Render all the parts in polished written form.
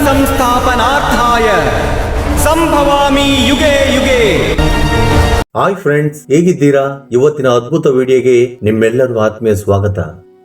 ಸಂಸ್ಥಾಪನಾರ್ಥಾಯ ಸಂಭವಾಮಿ ಯುಗೆ ಯುಗೆ. ಹಾಯ್ ಫ್ರೆಂಡ್ಸ್, ಹೇಗಿದ್ದೀರಾ? ಇವತ್ತಿನ ಅದ್ಭುತ ವಿಡಿಯೋಗೆ ನಿಮ್ಮೆಲ್ಲರಿಗೂ ಆತ್ಮೀಯ ಸ್ವಾಗತ.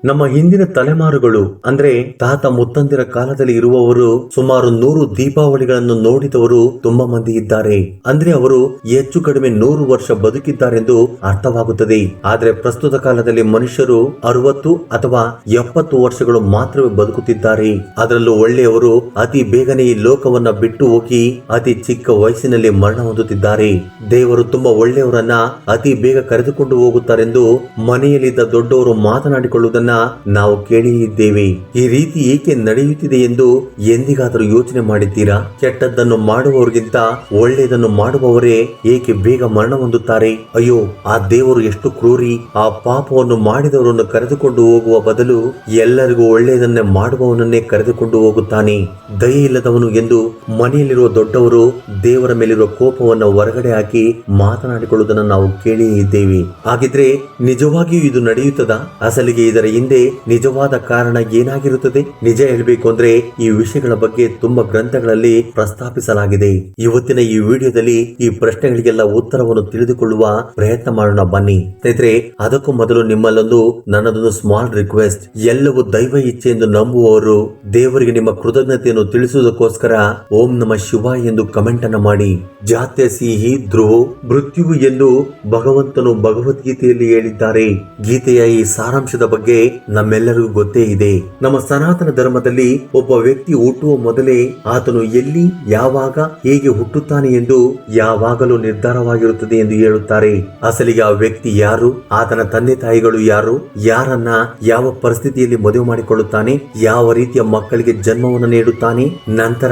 ನಮ್ಮ ಹಿಂದಿನ ತಲೆಮಾರುಗಳು ಅಂದ್ರೆ ತಾತ ಮುತ್ತಂದಿರ ಕಾಲದಲ್ಲಿ ಇರುವವರು ಸುಮಾರು 100 ದೀಪಾವಳಿಗಳನ್ನು ನೋಡಿದವರು ತುಂಬಾ ಮಂದಿ ಇದ್ದಾರೆ. ಅಂದ್ರೆ ಅವರು ಹೆಚ್ಚು ಕಡಿಮೆ 100 ವರ್ಷ ಬದುಕಿದ್ದಾರೆಂದು ಅರ್ಥವಾಗುತ್ತದೆ. ಆದ್ರೆ ಪ್ರಸ್ತುತ ಕಾಲದಲ್ಲಿ ಮನುಷ್ಯರು 60 ಅಥವಾ 70 ವರ್ಷಗಳು ಮಾತ್ರವೇ ಬದುಕುತ್ತಿದ್ದಾರೆ. ಅದರಲ್ಲೂ ಒಳ್ಳೆಯವರು ಅತಿ ಬೇಗನೆ ಈ ಲೋಕವನ್ನ ಬಿಟ್ಟು ಹೋಗಿ ಅತಿ ಚಿಕ್ಕ ವಯಸ್ಸಿನಲ್ಲಿ ಮರಣ ಹೊಂದುತ್ತಿದ್ದಾರೆ. ದೇವರು ತುಂಬಾ ಒಳ್ಳೆಯವರನ್ನ ಅತಿ ಬೇಗ ಕರೆದುಕೊಂಡು ಹೋಗುತ್ತಾರೆಂದು ಮನೆಯಲ್ಲಿದ್ದ ದೊಡ್ಡವರು ಮಾತನಾಡಿಕೊಳ್ಳುವುದನ್ನ ನಾವು ಕೇಳಿ ಇದ್ದೇವೆ. ಈ ರೀತಿ ಏಕೆ ನಡೆಯುತ್ತಿದೆ ಎಂದು ಎಂದಿಗಾದರೂ ಯೋಚನೆ ಮಾಡಿದ್ದೀರಾ? ಕೆಟ್ಟದ್ದನ್ನು ಮಾಡುವವರಿಗಿಂತ ಒಳ್ಳೆಯದನ್ನು ಮಾಡುವವರೇ ಏಕೆ ಬೇಗ ಮರಣ ಹೊಂದುತ್ತಾರೆ? ಅಯ್ಯೋ, ಆ ದೇವರು ಎಷ್ಟು ಕ್ರೂರಿ! ಆ ಪಾಪವನ್ನು ಮಾಡಿದವರನ್ನು ಕರೆದುಕೊಂಡು ಹೋಗುವ ಬದಲು ಎಲ್ಲರಿಗೂ ಒಳ್ಳೆಯದನ್ನೇ ಮಾಡುವವನನ್ನೇ ಕರೆದುಕೊಂಡು ಹೋಗುತ್ತಾನೆ. ದಯೆ ಇಲ್ಲದವನು ಎಂದು ಮನೆಯಲ್ಲಿರುವ ದೊಡ್ಡವರು ದೇವರ ಮೇಲಿರುವ ಕೋಪವನ್ನು ಹೊರಗಡೆ ಹಾಕಿ ಮಾತನಾಡಿಕೊಳ್ಳುವುದನ್ನು ನಾವು ಕೇಳಿ ಇದ್ದೇವೆ. ಹಾಗಿದ್ರೆ ನಿಜವಾಗಿಯೂ ಇದು ನಡೆಯುತ್ತದಾ? ಅಸಲಿಗೆ ಇದರ ಹಿಂದೆ ನಿಜವಾದ ಕಾರಣ ಏನಾಗಿರುತ್ತದೆ? ನಿಜ ಹೇಳಬೇಕು ಅಂದ್ರೆ ಈ ವಿಷಯಗಳ ಬಗ್ಗೆ ತುಂಬಾ ಗ್ರಂಥಗಳಲ್ಲಿ ಪ್ರಸ್ತಾಪಿಸಲಾಗಿದೆ. ಇವತ್ತಿನ ಈ ವಿಡಿಯೋದಲ್ಲಿ ಈ ಪ್ರಶ್ನೆಗಳಿಗೆಲ್ಲ ಉತ್ತರವನ್ನು ತಿಳಿದುಕೊಳ್ಳುವ ಪ್ರಯತ್ನ ಮಾಡೋಣ ಬನ್ನಿ. ಸ್ನೇಹಿತರೆ, ಅದಕ್ಕೂ ಮೊದಲು ನಿಮ್ಮಲ್ಲೊಂದು ನನ್ನದೊಂದು ಸ್ಮಾಲ್ ರಿಕ್ವೆಸ್ಟ್. ಎಲ್ಲವೂ ದೈವ ಇಚ್ಛೆ ಎಂದು ನಂಬುವವರು ದೇವರಿಗೆ ನಿಮ್ಮ ಕೃತಜ್ಞತೆಯನ್ನು ತಿಳಿಸುವುದಕ್ಕೋಸ್ಕರ ಓಂ ನಮ ಶಿವಾಯ ಎಂದು ಕಮೆಂಟ್ ಅನ್ನು ಮಾಡಿ. ಜಾತ್ಯ ಸಿಹಿ ಧ್ರುವ ಮೃತ್ಯು ಎಂದು ಭಗವಂತನು ಭಗವದ್ಗೀತೆಯಲ್ಲಿ ಹೇಳಿದ್ದಾರೆ. ಗೀತೆಯ ಈ ಸಾರಾಂಶದ ಬಗ್ಗೆ ನಮ್ಮೆಲ್ಲರಿಗೂ ಗೊತ್ತೇ ಇದೆ. ನಮ್ಮ ಸನಾತನ ಧರ್ಮದಲ್ಲಿ ಒಬ್ಬ ವ್ಯಕ್ತಿ ಹುಟ್ಟುವ ಮೊದಲೇ ಆತನು ಎಲ್ಲಿ, ಯಾವಾಗ, ಹೇಗೆ ಹುಟ್ಟುತ್ತಾನೆ ಎಂದು ಯಾವಾಗಲೂ ನಿರ್ಧಾರವಾಗಿರುತ್ತದೆ ಎಂದು ಹೇಳುತ್ತಾರೆ. ಅಸಲಿಗೆ ಆ ವ್ಯಕ್ತಿ ಯಾರು, ಆತನ ತಂದೆ ತಾಯಿಗಳು ಯಾರು, ಯಾರನ್ನ ಯಾವ ಪರಿಸ್ಥಿತಿಯಲ್ಲಿ ಮದುವೆ ಮಾಡಿಕೊಳ್ಳುತ್ತಾನೆ, ಯಾವ ರೀತಿಯ ಮಕ್ಕಳಿಗೆ ಜನ್ಮವನ್ನು ನೀಡುತ್ತಾನೆ, ನಂತರ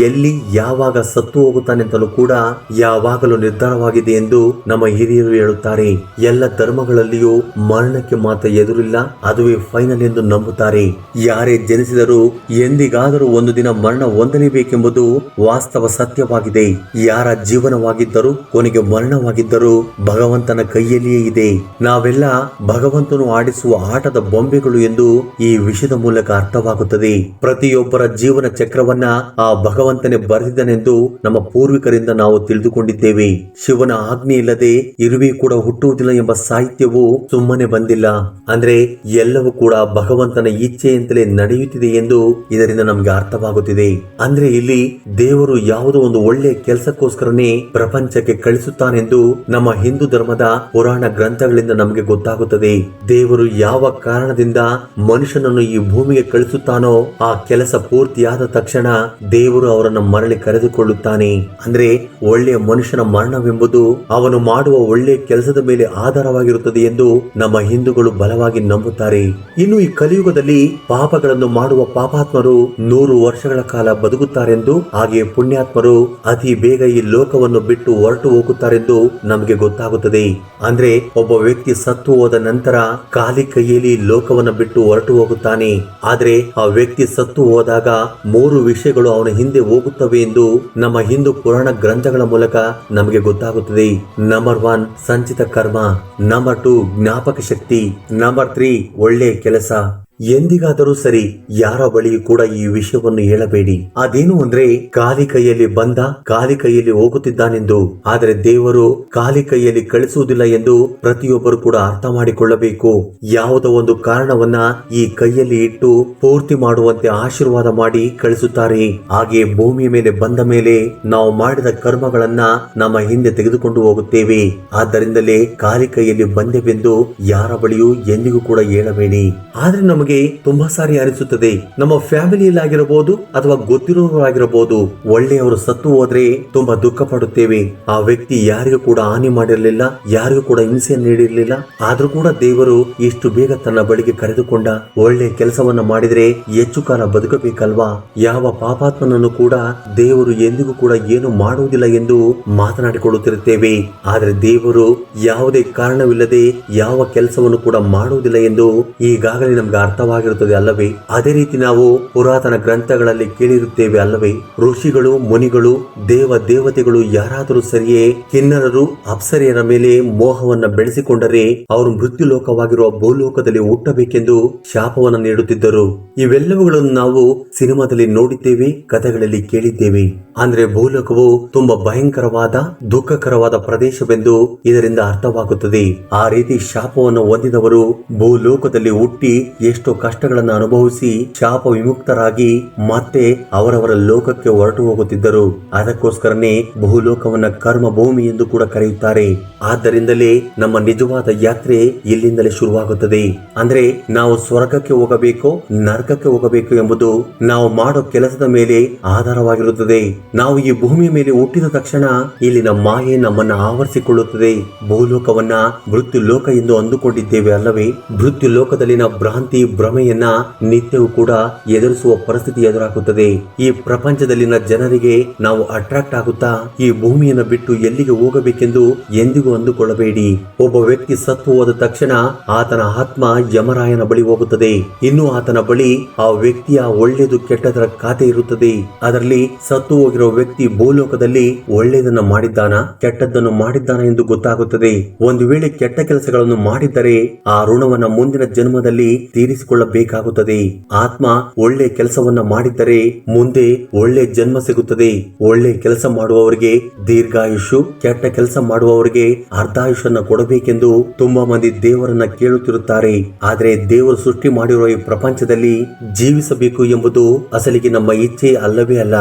ಎಲ್ಲಿ ಯಾವಾಗ ಸತ್ತು ಹೋಗುತ್ತಾನೆ ಅಂತಲೂ ಕೂಡ ಯಾವಾಗಲೂ ನಿರ್ಧಾರವಾಗಿದೆ ಎಂದು ನಮ್ಮ ಹಿರಿಯರು ಹೇಳುತ್ತಾರೆ. ಎಲ್ಲ ಧರ್ಮಗಳಲ್ಲಿಯೂ ಮರಣಕ್ಕೆ ಮಾತ್ರ ಎದುರಿಲ್ಲ, ಅದುವೇ ಫೈನಲ್ ಎಂದು ನಂಬುತ್ತಾರೆ. ಯಾರೇ ಜನಿಸಿದರೂ ಎಂದಿಗಾದರೂ ಒಂದು ದಿನ ಮರಣ ಹೊಂದಲೇಬೇಕೆಂಬುದು ವಾಸ್ತವ ಸತ್ಯವಾಗಿದೆ. ಯಾರ ಜೀವನವಾಗಿದ್ದರೂ ಕೊನೆಗೆ ಮರಣವಾಗಿದ್ದರೂ ಭಗವಂತನ ಕೈಯಲ್ಲಿಯೇ ಇದೆ. ನಾವೆಲ್ಲ ಭಗವಂತನು ಆಡಿಸುವ ಆಟದ ಬೊಂಬೆಗಳು ಎಂದು ಈ ವಿಷಯದ ಮೂಲಕ ಅರ್ಥವಾಗುತ್ತದೆ. ಪ್ರತಿಯೊಬ್ಬರ ಜೀವನ ಚಕ್ರವನ್ನ ಆ ಭಗವಂತನೇ ಬರೆದಿದ್ದನೆಂದು ನಮ್ಮ ಪೂರ್ವಿಕರಿಂದ ನಾವು ತಿಳಿದುಕೊಂಡಿದ್ದೇವೆ. ಶಿವನ ಆಜ್ಞೆ ಇಲ್ಲದೆ ಇರುವೆ ಕೂಡ ಹುಟ್ಟುವುದಿಲ್ಲ ಎಂಬ ಸಾಹಿತ್ಯವು ಸುಮ್ಮನೆ ಬಂದಿಲ್ಲ. ಅಂದ್ರೆ ಎಲ್ಲವೂ ಕೂಡ ಭಗವಂತನ ಇಚ್ಛೆಯಂತಲೇ ನಡೆಯುತ್ತಿದೆ ಎಂದು ಇದರಿಂದ ನಮ್ಗೆ ಅರ್ಥವಾಗುತ್ತಿದೆ. ಅಂದ್ರೆ ಇಲ್ಲಿ ದೇವರು ಯಾವುದೋ ಒಂದು ಒಳ್ಳೆ ಕೆಲಸಕ್ಕೋಸ್ಕರನೇ ಪ್ರಪಂಚಕ್ಕೆ ಕಳಿಸುತ್ತಾನೆಂದು ನಮ್ಮ ಹಿಂದೂ ಧರ್ಮದ ಪುರಾಣ ಗ್ರಂಥಗಳಿಂದ ನಮಗೆ ಗೊತ್ತಾಗುತ್ತದೆ. ದೇವರು ಯಾವ ಕಾರಣದಿಂದ ಮನುಷ್ಯನನ್ನು ಈ ಭೂಮಿಗೆ ಕಳಿಸುತ್ತಾನೋ ಆ ಕೆಲಸ ಪೂರ್ತಿಯಾದ ತಕ್ಷಣ ದೇವರು ಅವರನ್ನು ಮರಳಿ ಕರೆದುಕೊಳ್ಳುತ್ತಾನೆ. ಅಂದ್ರೆ ಒಳ್ಳೆಯ ಮನುಷ್ಯನ ಮರಣವೆಂಬುದು ಅವನು ಮಾಡುವ ಒಳ್ಳೆಯ ಕೆಲಸದ ಮೇಲೆ ಆಧಾರವಾಗಿರುತ್ತದೆ ಎಂದು ನಮ್ಮ ಹಿಂದೂಗಳು ಬಲವಾಗಿ ನಂಬುತ್ತಾರೆ. ಇನ್ನು ಈ ಕಲಿಯುಗದಲ್ಲಿ ಪಾಪಗಳನ್ನು ಮಾಡುವ ಪಾಪಾತ್ಮರು 100 ವರ್ಷಗಳ ಕಾಲ ಬದುಕುತ್ತಾರೆಂದು, ಹಾಗೆಯೇ ಪುಣ್ಯಾತ್ಮರು ಅತಿ ಬೇಗ ಈ ಲೋಕವನ್ನು ಬಿಟ್ಟು ಹೊರಟು ಹೋಗುತ್ತಾರೆಂದು ನಮಗೆ ಗೊತ್ತಾಗುತ್ತದೆ. ಅಂದ್ರೆ ಒಬ್ಬ ವ್ಯಕ್ತಿ ಸತ್ತು ಹೋದ ನಂತರ ಖಾಲಿ ಕೈಯಲ್ಲಿ ಲೋಕವನ್ನು ಬಿಟ್ಟು ಹೊರಟು ಹೋಗುತ್ತಾನೆ. ಆದ್ರೆ ಆ ವ್ಯಕ್ತಿ ಸತ್ತು ಹೋದಾಗ 3 ವಿಷಯಗಳು ಅವನ ಹಿಂದೆ ಹೋಗುತ್ತವೆ ಎಂದು ನಮ್ಮ ಹಿಂದೂ ಪುರಾಣ ಗ್ರಂಥಗಳ ಮೂಲಕ ನಮಗೆ ಗೊತ್ತಾಗುತ್ತದೆ. ನಂಬರ್ 1 ಸಂಚಿತ ಕರ್ಮ, ನಂಬರ್ 2 ಜ್ಞಾಪಕ ಶಕ್ತಿ, ನಂಬರ್ 3 ಒಳ್ಳೆಯ ಕೆಲಸ. ಎಂದಿಗಾದರೂ ಸರಿ ಯಾರ ಬಳಿಯೂ ಕೂಡ ಈ ವಿಷಯವನ್ನು ಹೇಳಬೇಡಿ. ಅದೇನು ಅಂದ್ರೆ ಖಾಲಿ ಕೈಯಲ್ಲಿ ಬಂದ ಖಾಲಿ ಕೈಯಲ್ಲಿ ಹೋಗುತ್ತಿದ್ದಾನೆಂದು. ಆದರೆ ದೇವರು ಖಾಲಿ ಕೈಯಲ್ಲಿ ಕಳಿಸುವುದಿಲ್ಲ ಎಂದು ಪ್ರತಿಯೊಬ್ಬರು ಕೂಡ ಅರ್ಥ ಮಾಡಿಕೊಳ್ಳಬೇಕು. ಯಾವುದೋ ಒಂದು ಕಾರಣವನ್ನ ಈ ಕೈಯಲ್ಲಿ ಇಟ್ಟು ಪೂರ್ತಿ ಮಾಡುವಂತೆ ಆಶೀರ್ವಾದ ಮಾಡಿ ಕಳಿಸುತ್ತಾರೆ. ಹಾಗೆ ಭೂಮಿಯ ಮೇಲೆ ಬಂದ ಮೇಲೆ ನಾವು ಮಾಡಿದ ಕರ್ಮಗಳನ್ನ ನಮ್ಮ ಹಿಂದೆ ತೆಗೆದುಕೊಂಡು ಹೋಗುತ್ತೇವೆ. ಆದ್ದರಿಂದಲೇ ಖಾಲಿ ಕೈಯಲ್ಲಿ ಬಂದೆವೆಂದು ಯಾರ ಬಳಿಯೂ ಎಂದಿಗೂ ಕೂಡ ಹೇಳಬೇಡಿ. ಆದ್ರೆ ನಮಗೆ ತುಂಬಾ ಸಾರಿ ಅನಿಸುತ್ತದೆ, ನಮ್ಮ ಫ್ಯಾಮಿಲಿಯಲ್ಲಿ ಆಗಿರಬಹುದು ಅಥವಾ ಗೊತ್ತಿರೋರಾಗಿರಬಹುದು, ಒಳ್ಳೆಯವರು ಸತ್ತು ಹೋದ್ರೆ ತುಂಬಾ ದುಃಖ ಪಡುತ್ತೇವೆ. ಆ ವ್ಯಕ್ತಿ ಯಾರಿಗೂ ಕೂಡ ಹಾನಿ ಮಾಡಿರಲಿಲ್ಲ, ಯಾರಿಗೂ ಕೂಡ ಹಿಂಸೆ ನೀಡಿರಲಿಲ್ಲ, ಆದ್ರೂ ಕೂಡ ದೇವರು ಇಷ್ಟು ಬೇಗ ತನ್ನ ಬಳಿಗೆ ಕರೆದುಕೊಂಡ. ಒಳ್ಳೆ ಕೆಲಸವನ್ನ ಮಾಡಿದ್ರೆ ಹೆಚ್ಚು ಕಾಲ ಬದುಕಬೇಕಲ್ವಾ? ಯಾವ ಪಾಪಾತ್ಮನನ್ನು ಕೂಡ ದೇವರು ಎಂದಿಗೂ ಕೂಡ ಏನು ಮಾಡುವುದಿಲ್ಲ ಎಂದು ಮಾತನಾಡಿಕೊಳ್ಳುತ್ತಿರುತ್ತೇವೆ. ಆದ್ರೆ ದೇವರು ಯಾವುದೇ ಕಾರಣವಿಲ್ಲದೆ ಯಾವ ಕೆಲಸವನ್ನು ಕೂಡ ಮಾಡುವುದಿಲ್ಲ ಎಂದು ಈಗಾಗಲೇ ನಮ್ಗೆ ಅರ್ಥವಾಗಿರುತ್ತದೆ ಅಲ್ಲವೇ? ಅದೇ ರೀತಿ ನಾವು ಪುರಾತನ ಗ್ರಂಥಗಳಲ್ಲಿ ಕೇಳಿರುತ್ತೇವೆ ಅಲ್ಲವೇ? ಋಷಿಗಳು, ಮುನಿಗಳು, ದೇವತೆಗಳು ಯಾರಾದರೂ ಸರಿಯೇ ಕಿನ್ನರರು, ಅಪ್ಸರೆಯರ ಮೇಲೆ ಮೋಹವನ್ನ ಬೆಳೆಸಿಕೊಂಡರೆ ಅವರು ಮೃತ್ಯು ಲೋಕವಾಗಿರುವ ಭೂಲೋಕದಲ್ಲಿ ಹುಟ್ಟಬೇಕೆಂದು ಶಾಪವನ್ನು ನೀಡುತ್ತಿದ್ದರು. ಇವೆಲ್ಲವುಗಳನ್ನು ನಾವು ಸಿನಿಮಾದಲ್ಲಿ ನೋಡಿದ್ದೇವೆ, ಕಥೆಗಳಲ್ಲಿ ಕೇಳಿದ್ದೇವೆ. ಅಂದ್ರೆ ಭೂಲೋಕವು ತುಂಬಾ ಭಯಂಕರವಾದ, ದುಃಖಕರವಾದ ಪ್ರದೇಶವೆಂದು ಇದರಿಂದ ಅರ್ಥವಾಗುತ್ತದೆ. ಆ ರೀತಿ ಶಾಪವನ್ನು ಹೊಂದಿದವರು ಭೂಲೋಕದಲ್ಲಿ ಹುಟ್ಟಿ ಎಷ್ಟೋ ಕಷ್ಟಗಳನ್ನು ಅನುಭವಿಸಿ ಶಾಪ ವಿಮುಕ್ತರಾಗಿ ಮತ್ತೆ ಅವರವರ ಲೋಕಕ್ಕೆ ಹೊರಟು ಹೋಗುತ್ತಿದ್ದರು. ಅದಕ್ಕೋಸ್ಕರನೇ ಭೂಲೋಕವನ್ನ ಕರ್ಮ ಭೂಮಿ ಎಂದು ಕೂಡ ಕರೆಯುತ್ತಾರೆ. ಆದ್ದರಿಂದಲೇ ನಮ್ಮ ನಿಜವಾದ ಯಾತ್ರೆ ಇಲ್ಲಿಂದಲೇ ಶುರುವಾಗುತ್ತದೆ. ಅಂದ್ರೆ ನಾವು ಸ್ವರ್ಗಕ್ಕೆ ಹೋಗಬೇಕು, ನರಕಕ್ಕೆ ಹೋಗಬೇಕು ಎಂಬುದು ನಾವು ಮಾಡೋ ಕೆಲಸದ ಮೇಲೆ ಆಧಾರವಾಗಿರುತ್ತದೆ. ನಾವು ಈ ಭೂಮಿಯ ಮೇಲೆ ಹುಟ್ಟಿದ ತಕ್ಷಣ ಇಲ್ಲಿನ ಮಾಯೆ ನಮ್ಮನ್ನ ಆವರಿಸಿಕೊಳ್ಳುತ್ತದೆ. ಭೂಲೋಕವನ್ನ ಮೃತ್ಯು ಲೋಕ ಎಂದು ಅಂದುಕೊಂಡಿದ್ದೇವೆ ಅಲ್ಲವೇ? ಮೃತ್ಯು ಲೋಕದಲ್ಲಿನ ಭ್ರಾಂತಿ, ಭ್ರಮೆಯನ್ನ ನಿತ್ಯವೂ ಕೂಡ ಎದುರಿಸುವ ಪರಿಸ್ಥಿತಿ ಎದುರಾಗುತ್ತದೆ. ಈ ಪ್ರಪಂಚದಲ್ಲಿನ ಜನರಿಗೆ ನಾವು ಅಟ್ರಾಕ್ಟ್ ಆಗುತ್ತಾ ಈ ಭೂಮಿಯನ್ನು ಬಿಟ್ಟು ಎಲ್ಲಿಗೆ ಹೋಗಬೇಕೆಂದು ಎಂದಿಗೂ ಅಂದುಕೊಳ್ಳಬೇಡಿ. ಒಬ್ಬ ವ್ಯಕ್ತಿ ಸತ್ತು ಹೋದ ತಕ್ಷಣ ಆತನ ಆತ್ಮ ಯಮರಾಯನ ಬಳಿ ಹೋಗುತ್ತದೆ. ಇನ್ನು ಆತನ ಬಳಿ ಆ ವ್ಯಕ್ತಿಯ ಒಳ್ಳೆಯದು ಕೆಟ್ಟದರ ಖಾತೆ ಇರುತ್ತದೆ. ಅದರಲ್ಲಿ ಸತ್ತು ಹೋಗಿರೋ ವ್ಯಕ್ತಿ ಭೂಲೋಕದಲ್ಲಿ ಒಳ್ಳೆಯದನ್ನ ಮಾಡಿದ್ದಾನ, ಕೆಟ್ಟದ್ದನ್ನು ಮಾಡಿದ್ದಾನ ಎಂದು ಗೊತ್ತಾಗುತ್ತದೆ. ಒಂದು ವೇಳೆ ಕೆಟ್ಟ ಕೆಲಸಗಳನ್ನು ಮಾಡಿದ್ದರೆ ಆ ಋಣವನ್ನ ಮುಂದಿನ ಜನ್ಮದಲ್ಲಿ ತೀರಿಸಿಕೊಳ್ಳಬೇಕಾಗುತ್ತದೆ. ಆತ್ಮ ಒಳ್ಳೆ ಕೆಲಸವನ್ನ ಮಾಡಿದ್ದರೆ ಮುಂದೆ ಒಳ್ಳೆ ಜನ್ಮ ಸಿಗುತ್ತದೆ. ಒಳ್ಳೆ ಕೆಲಸ ಮಾಡುವವರಿಗೆ ದೀರ್ಘಾಯುಷು, ಕೆಟ್ಟ ಕೆಲಸ ಮಾಡುವವರಿಗೆ ಅರ್ಧಾಯುಷನ್ನ ಕೊಡಬೇಕೆಂದು ತುಂಬಾ ಮಂದಿ ದೇವರನ್ನ ಕೇಳುತ್ತಿರುತ್ತಾರೆ. ಆದ್ರೆ ದೇವರು ಸೃಷ್ಟಿ ಮಾಡಿರುವ ಈ ಪ್ರಪಂಚದಲ್ಲಿ ಜೀವಿಸಬೇಕು ಎಂಬುದು ಅಸಲಿಗೆ ನಮ್ಮ ಇಚ್ಛೆ ಅಲ್ಲವೇ ಅಲ್ಲ.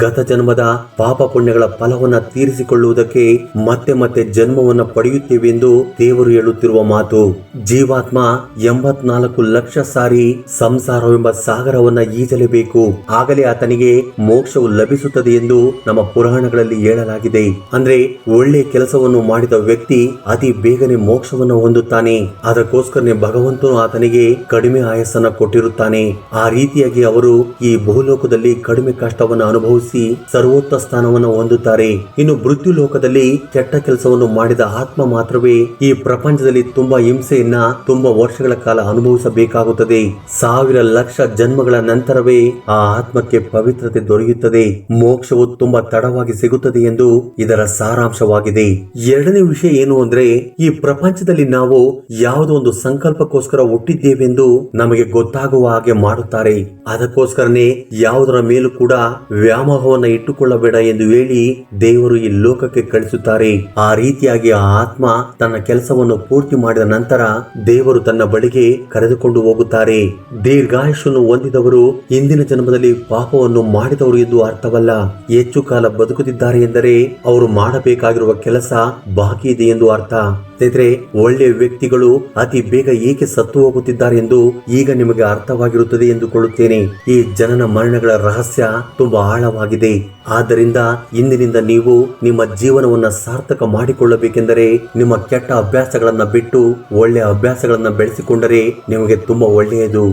ಗತ ಜನ್ಮದ ಪಾಪ ಪುಣ್ಯಗಳ ಫಲವನ್ನ ತೀರಿಸಿಕೊಳ್ಳುವುದಕ್ಕೆ ಮತ್ತೆ ಮತ್ತೆ ಜನ್ಮವನ್ನ ಪಡೆಯುತ್ತೇವೆ ಎಂದು ದೇವರು ಹೇಳುತ್ತಿರುವ ಮಾತು. ಜೀವಾತ್ಮ 84 ಲಕ್ಷ ಸಾರಿ ಸಂಸಾರವೆಂಬ ಸಾಗರವನ್ನ ಈಜಲೇಬೇಕು, ಆಗಲೇ ಆತನಿಗೆ ಮೋಕ್ಷವು ಲಭಿಸುತ್ತದೆ ಎಂದು ನಮ್ಮ ಪುರಾಣಗಳಲ್ಲಿ ಹೇಳಲಾಗಿದೆ. ಅಂದ್ರೆ ಒಳ್ಳೆ ಕೆಲಸವನ್ನು ಮಾಡಿದ ವ್ಯಕ್ತಿ ಅತಿ ಬೇಗನೆ ಮೋಕ್ಷವನ್ನು ಹೊಂದುತ್ತಾನೆ. ಅದಕ್ಕೋಸ್ಕರನೇ ಭಗವಂತನು ಆತನಿಗೆ ಕಡಿಮೆ ಆಯಸ್ಸನ್ನ ಕೊಟ್ಟಿರುತ್ತಾನೆ. ಆ ರೀತಿಯಾಗಿ ಅವರು ಈ ಭೂಲೋಕದಲ್ಲಿ ಕಡಿಮೆ ಕಷ್ಟವನ್ನು ಅನುಭವಿಸಿ ಸರ್ವೋತ್ತ ಸ್ಥಾನವನ್ನು ಹೊಂದುತ್ತಾರೆ. ಇನ್ನು ಮೃತ್ಯು ಲೋಕದಲ್ಲಿ ಕೆಟ್ಟ ಕೆಲಸವನ್ನು ಮಾಡಿದ ಆತ್ಮ ಮಾತ್ರವೇ ಈ ಪ್ರಪಂಚದಲ್ಲಿ ತುಂಬಾ ಹಿಂಸೆಯನ್ನ ತುಂಬಾ ವರ್ಷಗಳ ಕಾಲ ಅನುಭವಿಸಬೇಕಾಗುತ್ತದೆ. 1000 ಲಕ್ಷ ಜನ್ಮಗಳ ನಂತರವೇ ಆ ಆತ್ಮಕ್ಕೆ ಪವಿತ್ರತೆ ದೊರೆಯುತ್ತದೆ. ಮೋಕ್ಷವು ತುಂಬಾ ತಡವಾಗಿ ಸಿಗುತ್ತದೆ ಎಂದು ಇದರ ಸಾರಾಂಶವಾಗಿದೆ. ಎರಡನೇ ವಿಷಯ ಏನು ಅಂದ್ರೆ, ಈ ಪ್ರಪಂಚದಲ್ಲಿ ನಾವು ಯಾವುದೋ ಒಂದು ಸಂಕಲ್ಪಕ್ಕೋಸ್ಕರ ಹುಟ್ಟಿದ್ದೇವೆಂದು ನಮಗೆ ಗೊತ್ತಾಗುವ ಹಾಗೆ ಮಾಡುತ್ತಾರೆ. ಅದಕ್ಕೋಸ್ಕರನೇ ಯಾವುದರ ಮೇಲೂ ಕೂಡ ವ್ಯಾಮೋಹವನ್ನ ಇಟ್ಟುಕೊಳ್ಳಬೇಡ ಎಂದು ಹೇಳಿ ದೇವರು ಈ ಲೋಕಕ್ಕೆ ಕಳಿಸುತ್ತಾರೆ. ಆ ರೀತಿಯಾಗಿ ಆ ಆತ್ಮ ತನ್ನ ಕೆಲಸವನ್ನು ಪೂರ್ತಿ ಮಾಡಿದ ನಂತರ ದೇವರು ತನ್ನ ಬಳಿಗೆ ಕರೆದುಕೊಂಡು ಹೋಗುತ್ತಾರೆ. ದೀರ್ಘಾಯುಷನ್ನು ಹೊಂದಿದವರು ಹಿಂದಿನ ಜನ್ಮದಲ್ಲಿ ಪಾಪವನ್ನು ಮಾಡಿದವರು ಎಂದು ಅರ್ಥವಲ್ಲ. ಹೆಚ್ಚು ಕಾಲ ಬದುಕುತ್ತಿದ್ದಾರೆ ಎಂದರೆ ಅವರು ಮಾಡಬೇಕಾಗಿರುವ ಕೆಲಸ ಬಾಕಿ ಇದೆ ಎಂದು ಅರ್ಥ. ಸ್ನೇಹಿತರೆ, ಒಳ್ಳೆಯ ವ್ಯಕ್ತಿಗಳು ಅತಿ ಬೇಗ ಏಕೆ ಸತ್ತು ಹೋಗುತ್ತಿದ್ದಾರೆ ಎಂದು ಈಗ ನಿಮಗೆ ಅರ್ಥವಾಗಿರುತ್ತದೆ ಎಂದುಕೊಳ್ಳುತ್ತೇನೆ. ಈ ಜನನ ಮರಣಗಳ ರಹಸ್ಯ ತುಂಬಾ ಆಳವಾಗಿದೆ. ಆದ್ದರಿಂದ ಇಂದಿನಿಂದ ನೀವು ನಿಮ್ಮ ಜೀವನವನ್ನ ಸಾರ್ಥಕ ಮಾಡಿಕೊಳ್ಳಬೇಕೆಂದರೆ ನಿಮ್ಮ ಕೆಟ್ಟ ಅಭ್ಯಾಸಗಳನ್ನ ಬಿಟ್ಟು ಒಳ್ಳೆಯ ಅಭ್ಯಾಸಗಳನ್ನ ಬೆಳೆಸಿಕೊಂಡರೆ ನಿಮಗೆ ತುಂಬಾ ಒಳ್ಳೆಯದು.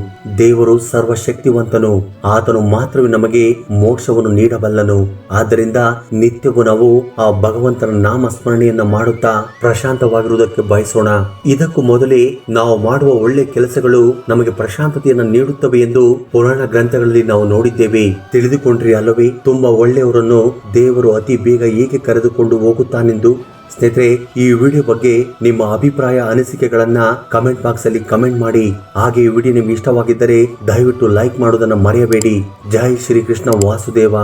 ದೇವರು ಸರ್ವಶಕ್ತಿವಂತನು, ಆತನು ಮಾತ್ರವೇ ನಮಗೆ ಮೋಕ್ಷವನ್ನು ನೀಡಬಲ್ಲನು. ಆದ್ದರಿಂದ ನಿತ್ಯವೂ ನಾವು ಆ ಭಗವಂತನ ನಾಮ ಸ್ಮರಣೆಯನ್ನ ಮಾಡುತ್ತಾ ಪ್ರಶಾಂತವಾಗಿರುವುದಕ್ಕೆ ಬಯಸೋಣ. ಇದಕ್ಕೂ ಮೊದಲೇ ನಾವು ಮಾಡುವ ಒಳ್ಳೆ ಕೆಲಸಗಳು ನಮಗೆ ಪ್ರಶಾಂತತೆಯನ್ನು ನೀಡುತ್ತವೆ ಎಂದು ಪುರಾಣ ಗ್ರಂಥಗಳಲ್ಲಿ ನಾವು ನೋಡಿದ್ದೇವೆ. ತಿಳಿದುಕೊಂಡ್ರಿ ಅಲ್ಲವೇ? ತುಂಬಾ ಒಳ್ಳೆಯವರನ್ನು ದೇವರು ಅತಿ ಬೇಗ ಏಕೆ ಕರೆದುಕೊಂಡು ಹೋಗುತ್ತಾನೆಂದು. ಸ್ನೇಹಿತರೆ, ಈ ವಿಡಿಯೋ ಬಗ್ಗೆ ನಿಮ್ಮ ಅಭಿಪ್ರಾಯ, ಅನಿಸಿಕೆಗಳನ್ನ ಕಮೆಂಟ್ ಬಾಕ್ಸ್ ಅಲ್ಲಿ ಕಮೆಂಟ್ ಮಾಡಿ. ಹಾಗೆ ಈ ವಿಡಿಯೋ ನಿಮ್ಗೆ ಇಷ್ಟವಾಗಿದ್ದರೆ ದಯವಿಟ್ಟು ಲೈಕ್ ಮಾಡುವುದನ್ನು ಮರೆಯಬೇಡಿ. ಜೈ ಶ್ರೀ ಕೃಷ್ಣ ವಾಸುದೇವ.